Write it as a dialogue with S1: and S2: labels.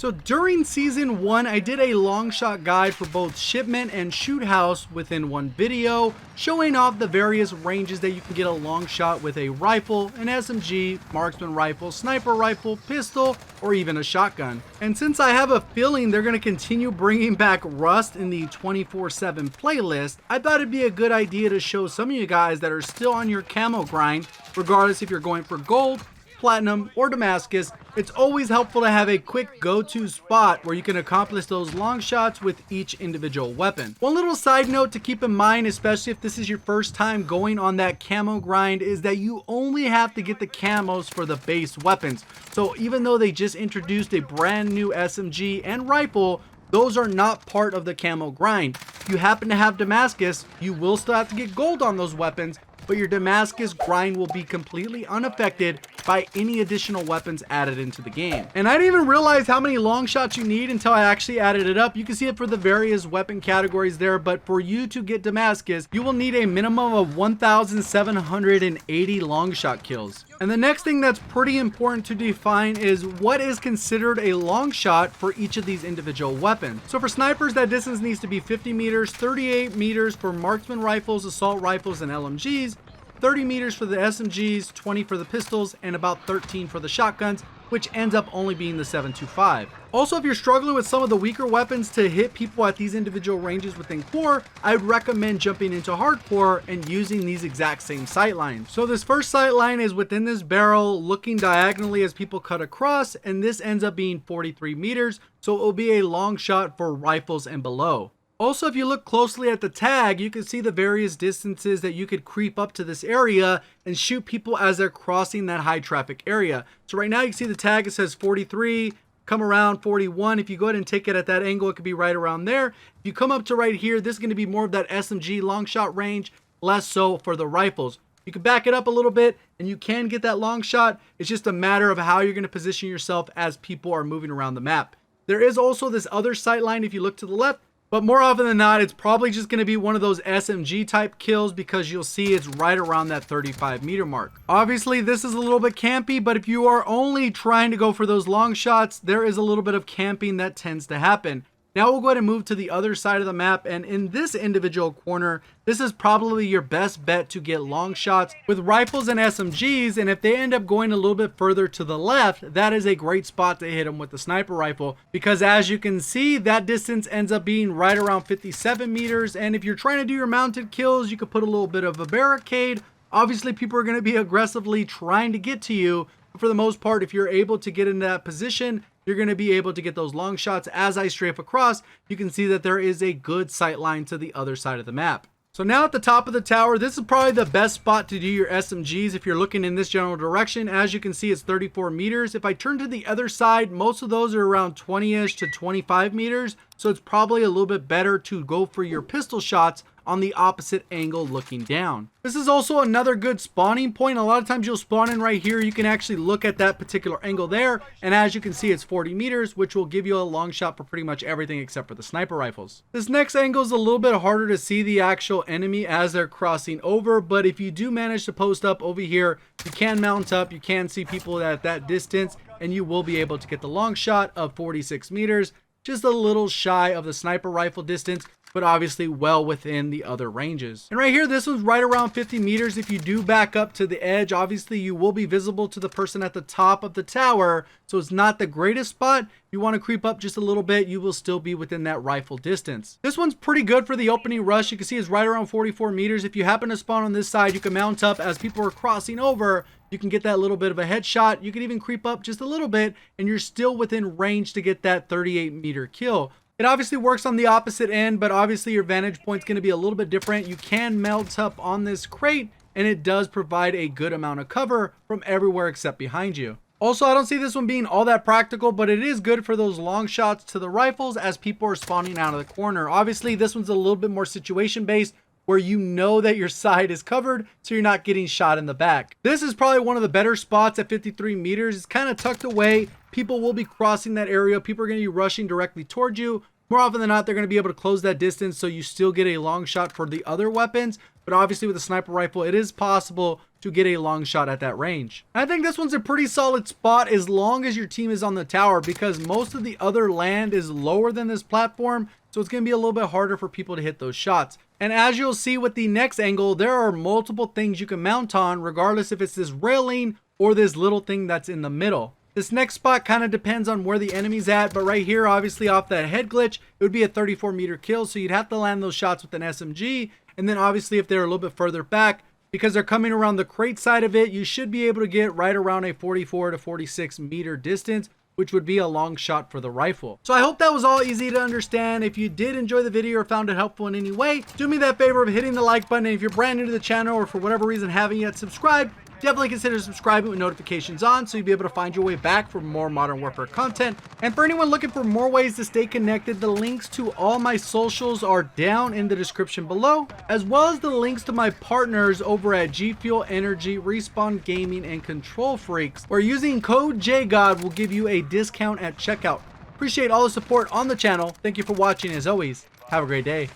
S1: So during season 1, I did a long shot guide for both shipment and shoot house within one video, showing off the various ranges that you can get a long shot with a rifle, an SMG, marksman rifle, sniper rifle, pistol, or even a shotgun. And since I have a feeling they're going to continue bringing back Rust in the 24/7 playlist, I thought it'd be a good idea to show some of you guys that are still on your camo grind, regardless if you're going for gold, platinum, or Damascus. It's always helpful to have a quick go-to spot where you can accomplish those long shots with each individual weapon. One little side note to keep in mind, especially if this is your first time going on that camo grind, is that you only have to get the camos for the base weapons. So even though they just introduced a brand new SMG and rifle, those are not part of the camo grind. If you happen to have Damascus, you will still have to get gold on those weapons, but your Damascus grind will be completely unaffected by any additional weapons added into the game. And I didn't even realize how many long shots you need until I actually added it up. You can see it for the various weapon categories there, but for you to get Damascus, you will need a minimum of 1,780 long shot kills. And the next thing that's pretty important to define is what is considered a long shot for each of these individual weapons. So for snipers, that distance needs to be 50 meters, 38 meters for marksman rifles, assault rifles, and LMGs, 30 meters for the SMGs, 20 for the pistols, and about 13 for the shotguns, which ends up only being the 7.25. Also, if you're struggling with some of the weaker weapons to hit people at these individual ranges within core, I'd recommend jumping into hardcore and using these exact same sight lines. So this first sight line is within this barrel, looking diagonally as people cut across, and this ends up being 43 meters, so it will be a long shot for rifles and below. Also, if you look closely at the tag, you can see the various distances that you could creep up to this area and shoot people as they're crossing that high traffic area. So right now you can see the tag, it says 43, come around 41. If you go ahead and take it at that angle, it could be right around there. If you come up to right here, this is going to be more of that SMG long shot range, less so for the rifles. You can back it up a little bit and you can get that long shot. It's just a matter of how you're going to position yourself as people are moving around the map. There is also this other sight line if you look to the left, but more often than not, it's probably just going to be one of those SMG type kills because you'll see it's right around that 35 meter mark. Obviously, this is a little bit campy, but if you are only trying to go for those long shots, there is a little bit of camping that tends to happen. Now we'll go ahead and move to the other side of the map, and in this individual corner, this is probably your best bet to get long shots with rifles and SMGs, and if they end up going a little bit further to the left, that is a great spot to hit them with the sniper rifle, because as you can see, that distance ends up being right around 57 meters, and if you're trying to do your mounted kills, you could put a little bit of a barricade. Obviously, people are going to be aggressively trying to get to you, but for the most part, if you're able to get in that position, you're going to be able to get those long shots. As I strafe across, you can see that there is a good sight line to the other side of the map. So now at the top of the tower, this is probably the best spot to do your SMGs if you're looking in this general direction. As you can see, it's 34 meters. If I turn to the other side, most of those are around 20-ish to 25 meters. So it's probably a little bit better to go for your pistol shots on the opposite angle looking down. This is also another good spawning point. A lot of times you'll spawn in right here. You can actually look at that particular angle there. And as you can see, it's 40 meters, which will give you a long shot for pretty much everything except for the sniper rifles. This next angle is a little bit harder to see the actual enemy as they're crossing over. But if you do manage to post up over here, you can mount up. You can see people at that distance, and you will be able to get the long shot of 46 meters. Just a little shy of the sniper rifle distance, but obviously well within the other ranges. And right here, this one's right around 50 meters. If you do back up to the edge, obviously you will be visible to the person at the top of the tower, so it's not the greatest spot. If you want to creep up just a little bit, you will still be within that rifle distance. This one's pretty good for the opening rush. You can see it's right around 44 meters. If you happen to spawn on this side, you can mount up as people are crossing over. You can get that little bit of a headshot. You can even creep up just a little bit, and you're still within range to get that 38 meter kill. It obviously works on the opposite end, but obviously your vantage point's going to be a little bit different. You can mount up on this crate, and it does provide a good amount of cover from everywhere except behind you. Also, I don't see this one being all that practical, but it is good for those long shots to the rifles as people are spawning out of the corner. Obviously, this one's a little bit more situation based, where you know that your side is covered, so you're not getting shot in the back. This is probably one of the better spots at 53 meters. It's kind of tucked away. People will be crossing that area. People are going to be rushing directly towards you. More often than not, they're going to be able to close that distance, so you still get a long shot for the other weapons. But obviously with a sniper rifle, it is possible to get a long shot at that range. I think this one's a pretty solid spot as long as your team is on the tower, because most of the other land is lower than this platform, so it's going to be a little bit harder for people to hit those shots. And as you'll see with the next angle, there are multiple things you can mount on, regardless if it's this railing or this little thing that's in the middle. This next spot kind of depends on where the enemy's at, but right here, obviously off that head glitch, it would be a 34-meter kill, so you'd have to land those shots with an SMG. And then obviously if they're a little bit further back, because they're coming around the crate side of it, you should be able to get right around a 44 to 46 meter distance, which would be a long shot for the rifle. So I hope that was all easy to understand. If you did enjoy the video or found it helpful in any way, do me that favor of hitting the like button. And if you're brand new to the channel or for whatever reason haven't yet subscribed, definitely consider subscribing with notifications on so you'll be able to find your way back for more Modern Warfare content. And for anyone looking for more ways to stay connected, the links to all my socials are down in the description below, as well as the links to my partners over at Gfuel Energy, Respawn Gaming, and Kontrol Freeks, where using code JGOD will give you a discount at checkout. Appreciate all the support on the channel. Thank you for watching. As always, have a great day.